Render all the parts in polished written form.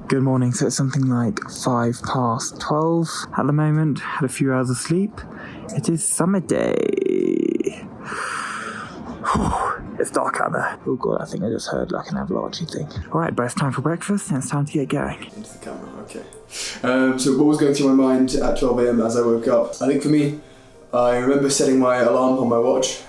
Good morning, so it's something like 12:05 at the moment. Had a few hours of sleep. It is summer day. It's dark out there. Oh god, I think I just heard like an avalanche thing. Alright, but it's time for breakfast and it's time to get going. Into the camera, okay. So what was going through my mind at 12 AM as I woke up? I think for me, I remember setting my alarm on my watch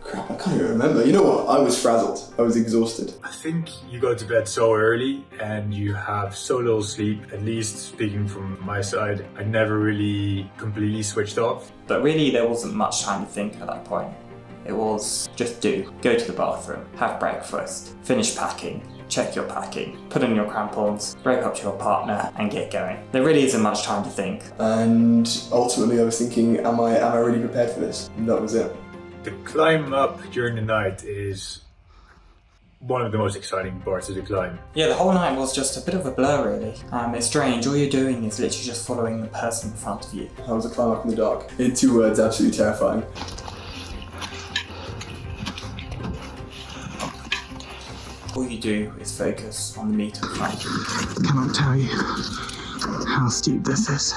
crap, I can't even remember. You know what? I was frazzled. I was exhausted. I think you go to bed so early and you have so little sleep, at least speaking from my side, I never really completely switched off. But really there wasn't much time to think at that point. It was just go to the bathroom, have breakfast, finish packing, check your packing, put on your crampons, break up to your partner and get going. There really isn't much time to think. And ultimately I was thinking, am I really prepared for this? And that was it. The climb up during the night is one of the most exciting parts of the climb. Yeah, the whole night was just a bit of a blur really. It's strange, all you're doing is literally just following the person in front of you. How was the climb up in the dark? In 2 words, absolutely terrifying. All you do is focus on the meter in front of you. I cannot tell you how steep this is.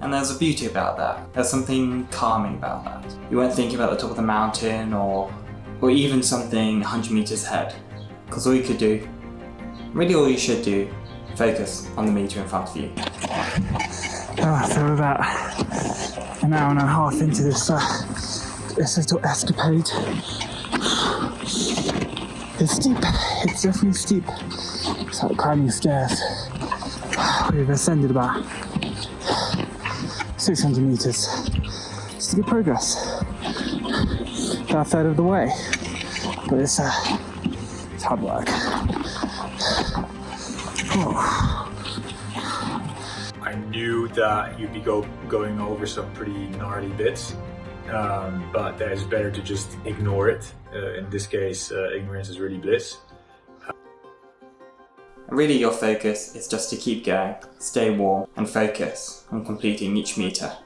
And there's a beauty about that. There's something calming about that. You weren't thinking about the top of the mountain or even something 100 meters ahead. Because all you could do, really all you should do, focus on the meter in front of you. So we're about an hour and a half into this little escapade. It's steep, it's definitely steep. It's like climbing stairs. We've ascended about 600 meters. It's good progress. About a third of the way, but it's hard work. I knew that you'd be going over some pretty gnarly bits, but that it's better to just ignore it. In this case, ignorance is really bliss. Really your focus is just to keep going, stay warm and focus on completing each meter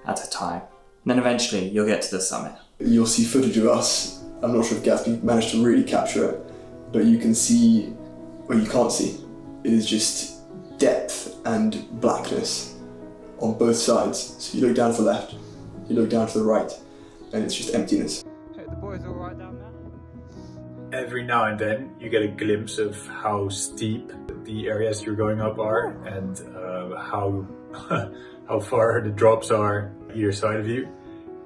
at a time. And then eventually you'll get to the summit. You'll see footage of us. I'm not sure if Gatsby managed to really capture it, but you can see, well you can't see. It is just depth and blackness on both sides. So you look down to the left, you look down to the right, and it's just emptiness. Hey, the boys all right down there? Every now and then you get a glimpse of how steep the areas you're going up are and how far the drops are either side of you,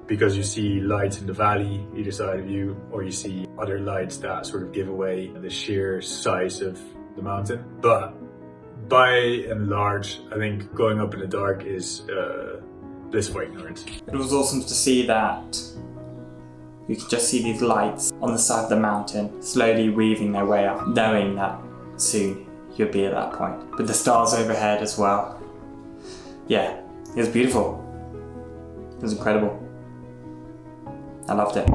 because you see lights in the valley either side of you, or you see other lights that sort of give away the sheer size of the mountain. But by and large, I think going up in the dark is blissful ignorance. It was awesome to see that you could just see these lights on the side of the mountain slowly weaving their way up, knowing that soon you'll be at that point. With the stars overhead as well. Yeah, it was beautiful. It was incredible. I loved it.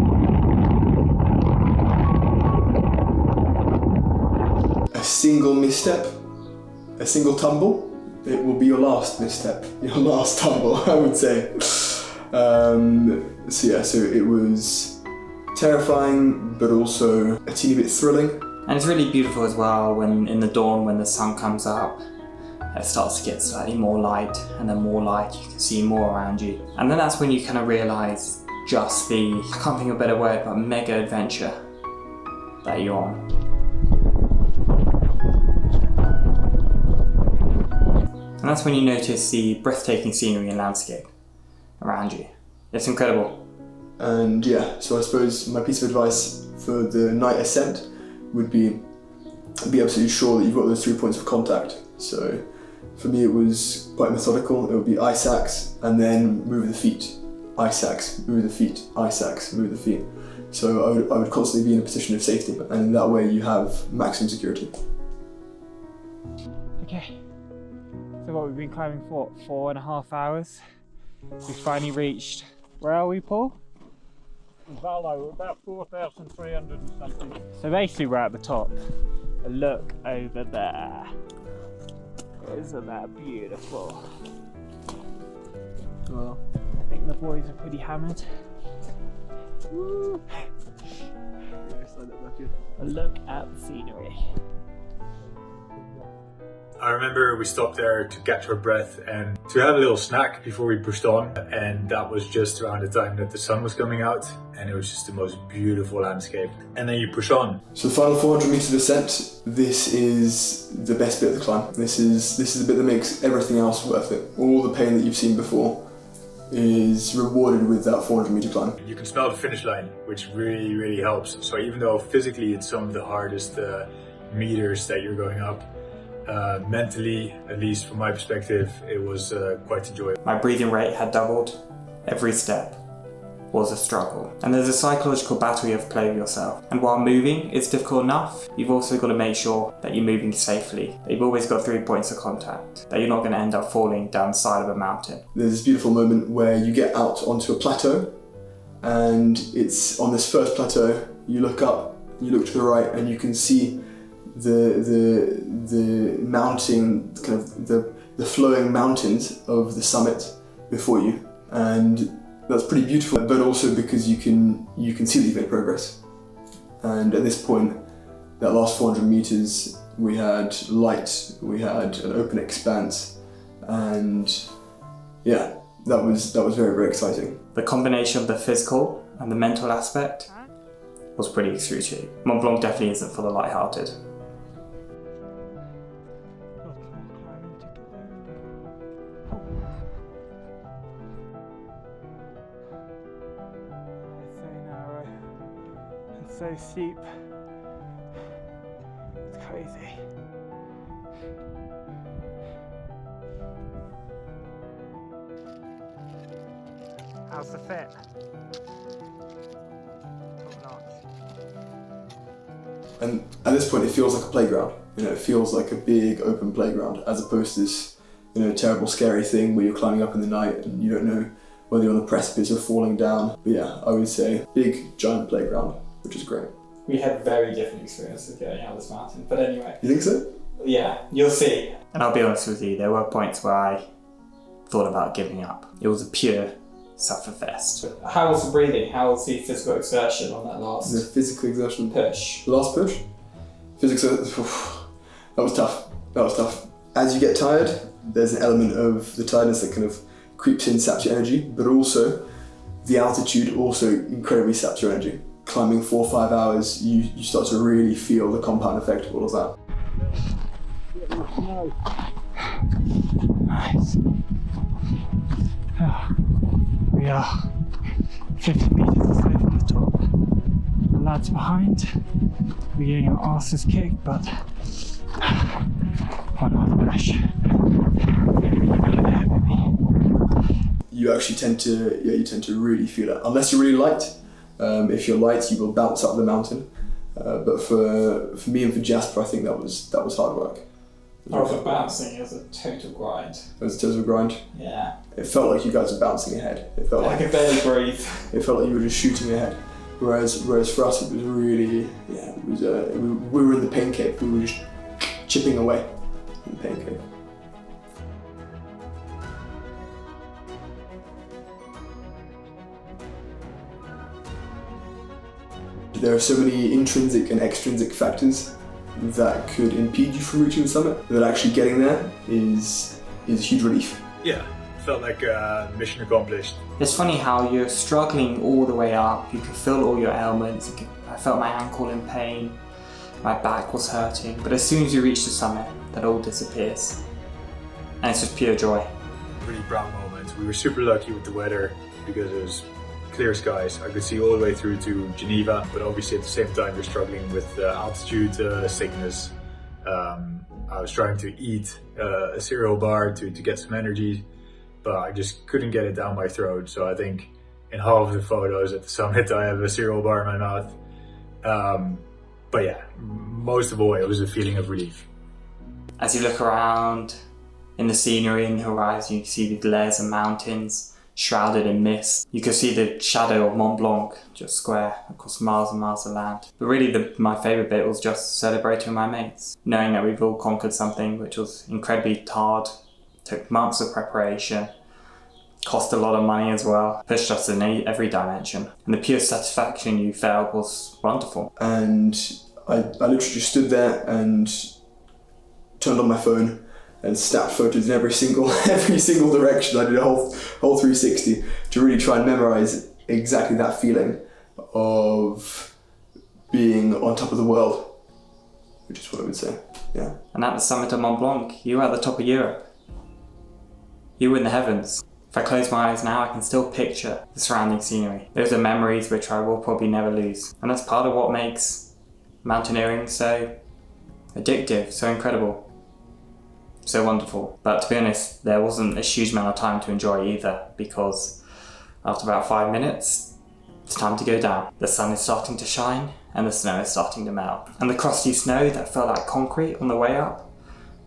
A single misstep, a single tumble, it will be your last misstep, your last tumble, I would say. So it was terrifying, but also a teeny bit thrilling. And it's really beautiful as well when in the dawn, when the sun comes up, it starts to get slightly more light, and then more light, you can see more around you. And then that's when you kind of realise just I can't think of a better word, but mega adventure that you're on. And that's when you notice the breathtaking scenery and landscape around you. It's incredible. And yeah, so I suppose my piece of advice for the night ascent would be absolutely sure that you've got those 3 points of contact. So for me it was quite methodical. It would be ice axe and then move the feet. Ice axe, move the feet, ice axe, move the feet. So I would constantly be in a position of safety, and in that way you have maximum security. Okay, so what we've been climbing for 4.5 hours. We finally reached, where are we, Paul? Vallow, we're about 4,300 and something. So basically we're at the top. Look over there. Isn't that beautiful? Well, I think the boys are pretty hammered. Woo. A look at the scenery. I remember we stopped there to catch our breath and to have a little snack before we pushed on, and that was just around the time that the sun was coming out, and it was just the most beautiful landscape. And then you push on. So the final 400 meter descent, this is the best bit of the climb. This is the bit that makes everything else worth it. All the pain that you've seen before is rewarded with that 400 meter climb. You can smell the finish line, which really, really helps. So even though physically it's some of the hardest meters that you're going up, mentally, at least from my perspective, it was quite enjoyable. My breathing rate had doubled. Every step was a struggle. And there's a psychological battle you have to play with yourself. And while moving is difficult enough, you've also got to make sure that you're moving safely, that you've always got 3 points of contact, that you're not going to end up falling down the side of a mountain. There's this beautiful moment where you get out onto a plateau, and it's on this first plateau, you look up, you look to the right, and you can see the mounting, kind of the flowing mountains of the summit before you, and that's pretty beautiful. But also because you can see that you've made progress. And at this point, that last 400 meters, we had light, we had an open expanse, and yeah, that was very, very exciting. The combination of the physical and the mental aspect was pretty excruciating. Mont Blanc definitely isn't for the light-hearted. So steep. It's crazy. How's the fit? Top notch. And at this point, it feels like a playground. You know, it feels like a big open playground, as opposed to this, you know, terrible, scary thing where you're climbing up in the night and you don't know whether you're on the precipice or falling down. But yeah, I would say big, giant playground, which is great. We had very different experiences going out this mountain, but anyway. You think so? Yeah, you'll see. And I'll be honest with you, there were points where I thought about giving up. It was a pure sufferfest. How was the breathing? How was the physical exertion on that last The physical exertion. push? The last push? Physics, that was tough. That was tough. As you get tired, there's an element of the tiredness that kind of creeps in, saps your energy, but also the altitude also incredibly saps your energy. Climbing 4 or 5 hours, you start to really feel the compound effect of all of that. Nice. We are 50 meters or so from the top. The lads behind, we're getting our asses kicked, but one other push. You actually tend to really feel it, unless you're really light. If you're light, you will bounce up the mountain. But for me and for Jasper, I think that was hard work. The bouncing is a total grind. It was a total grind. Yeah. It felt like you guys were bouncing ahead. It felt I could barely breathe. It felt like you were just shooting ahead. Whereas for us, it was really, yeah, it was. We were in the pain cave. We were just chipping away in the pain cave. There are so many intrinsic and extrinsic factors that could impede you from reaching the summit, that actually getting there is a huge relief. Yeah, felt like mission accomplished. It's funny how you're struggling all the way up. You can feel all your ailments. I felt my ankle in pain. My back was hurting. But as soon as you reach the summit, that all disappears. And it's just pure joy. Really proud moment. We were super lucky with the weather because it was clear skies. I could see all the way through to Geneva, but obviously at the same time we're struggling with altitude sickness. I was trying to eat a cereal bar to get some energy, but I just couldn't get it down my throat. So I think in half of the photos at the summit I have a cereal bar in my mouth. But yeah, most of all it was a feeling of relief. As you look around in the scenery in the horizon, you can see these layers of mountains shrouded in mist. You can see the shadow of Mont Blanc just square across miles and miles of land. But really my favourite bit was just celebrating with my mates, knowing that we've all conquered something which was incredibly hard, took months of preparation, Cost a lot of money as well. Pushed us in every dimension. And the pure satisfaction you felt was wonderful. And I literally just stood there and turned on my phone and snapped photos in every single direction. I did a whole 360 to really try and memorize exactly that feeling of being on top of the world, which is what I would say. Yeah. And at the summit of Mont Blanc, you were at the top of Europe. You were in the heavens. If I close my eyes now, I can still picture the surrounding scenery. Those are memories which I will probably never lose. And that's part of what makes mountaineering so addictive, so incredible, so wonderful. But to be honest, there wasn't a huge amount of time to enjoy either, because after about 5 minutes, it's time to go down. The sun is starting to shine and the snow is starting to melt. And the crusty snow that felt like concrete on the way up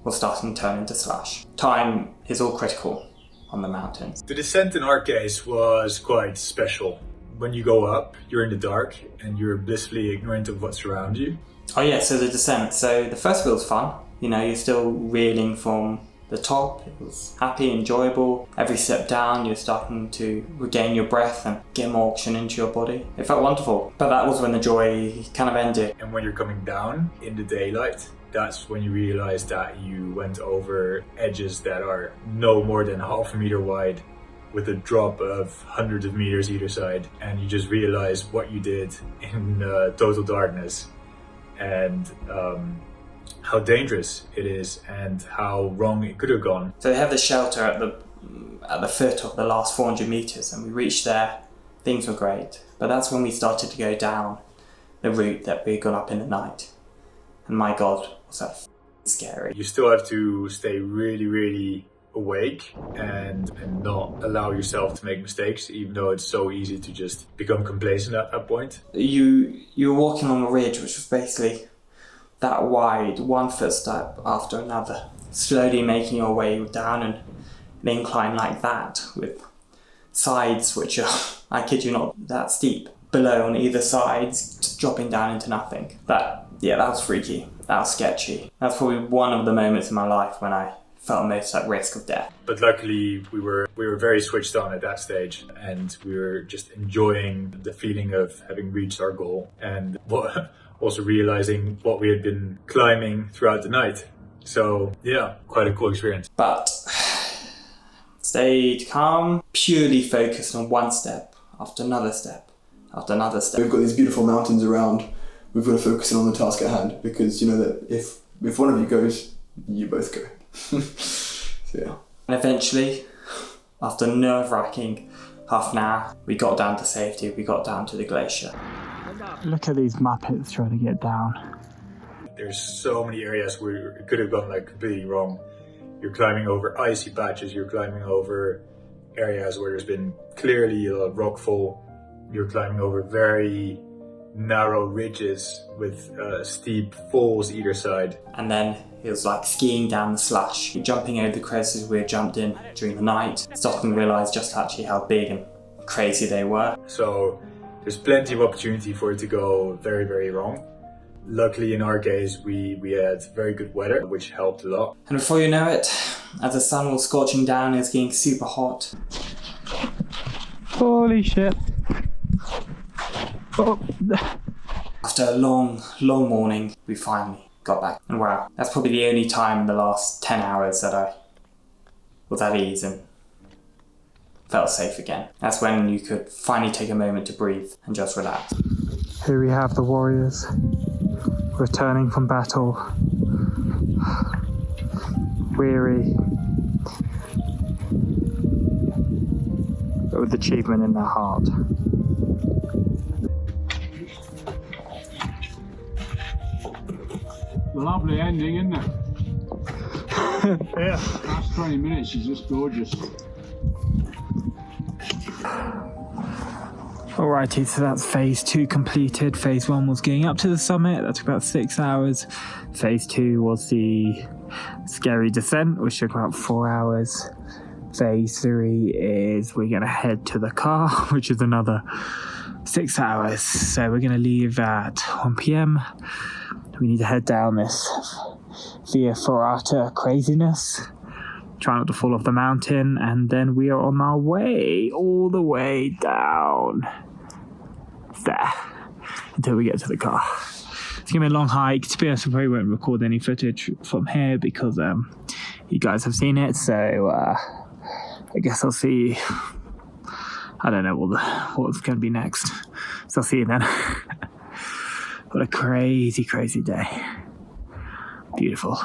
was starting to turn into slush. Time is all critical on the mountains. The descent in our case was quite special. When you go up, you're in the dark and you're blissfully ignorant of what's around you. Oh yeah, so the descent. So the first bit was fun. You know, you're still reeling from the top. It was happy, enjoyable. Every step down, you're starting to regain your breath and get more oxygen into your body. It felt wonderful. But that was when the joy kind of ended. And when you're coming down in the daylight, that's when you realize that you went over edges that are no more than half a meter wide, with a drop of hundreds of meters either side, and you just realize what you did in total darkness, and how dangerous it is and how wrong it could have gone. So they have the shelter at the foot of the last 400 meters, and we reached there. Things were great, but that's when we started to go down the route that we had gone up in the night, and my God, was that scary. You still have to stay really, really awake and not allow yourself to make mistakes, even though it's so easy to just become complacent at that point. You were walking on a ridge which was basically that wide, one footstep after another, slowly making your way down an incline like that, with sides which are, I kid you not, that steep, below on either side, dropping down into nothing. That was freaky, that was sketchy. That's probably one of the moments in my life when I felt most at risk of death. But luckily we were very switched on at that stage, and we were just enjoying the feeling of having reached our goal, and also realizing what we had been climbing throughout the night. So yeah, quite a cool experience. But stayed calm, purely focused on one step after another step after another step. We've got these beautiful mountains around. We've got to focus in on the task at hand, because you know that if one of you goes, you both go. So yeah. And eventually, after nerve-wracking half an hour, we got down to safety. We got down to the glacier. Look at these Muppets trying to get down. There's so many areas where it could have gone like completely wrong. You're climbing over icy patches, you're climbing over areas where there's been clearly a rockfall. You're climbing over very narrow ridges with steep falls either side. And then it was like skiing down the slush. You're jumping over the crevices we had jumped in during the night, starting to realise just actually how big and crazy they were. So there's plenty of opportunity for it to go very, very wrong. Luckily in our case, we had very good weather, which helped a lot. And before you know it, as the sun was scorching down, it was getting super hot. Holy shit. Oh. After a long morning, we finally got back. And wow, that's probably the only time in the last 10 hours that I was at ease and felt safe again. That's when you could finally take a moment to breathe and just relax. Here we have the warriors returning from battle, weary, but with achievement in their heart. Lovely ending, isn't it? Yeah. Last 20 minutes is just gorgeous. Alrighty, so that's phase 2 completed. Phase 1 was getting up to the summit, that took about 6 hours. Phase 2 was the scary descent, which took about 4 hours. Phase 3 is we're going to head to the car, which is another 6 hours. So we're going to leave at 1 p.m. We need to head down this Via Ferrata craziness. try not to fall off the mountain, and then we are on our way all the way down there until we get to the car. It's gonna be a long hike. To be honest, I probably won't record any footage from here because you guys have seen it, so I guess I'll see. I don't know what's going to be next, so I'll see you then. What a crazy day. Beautiful.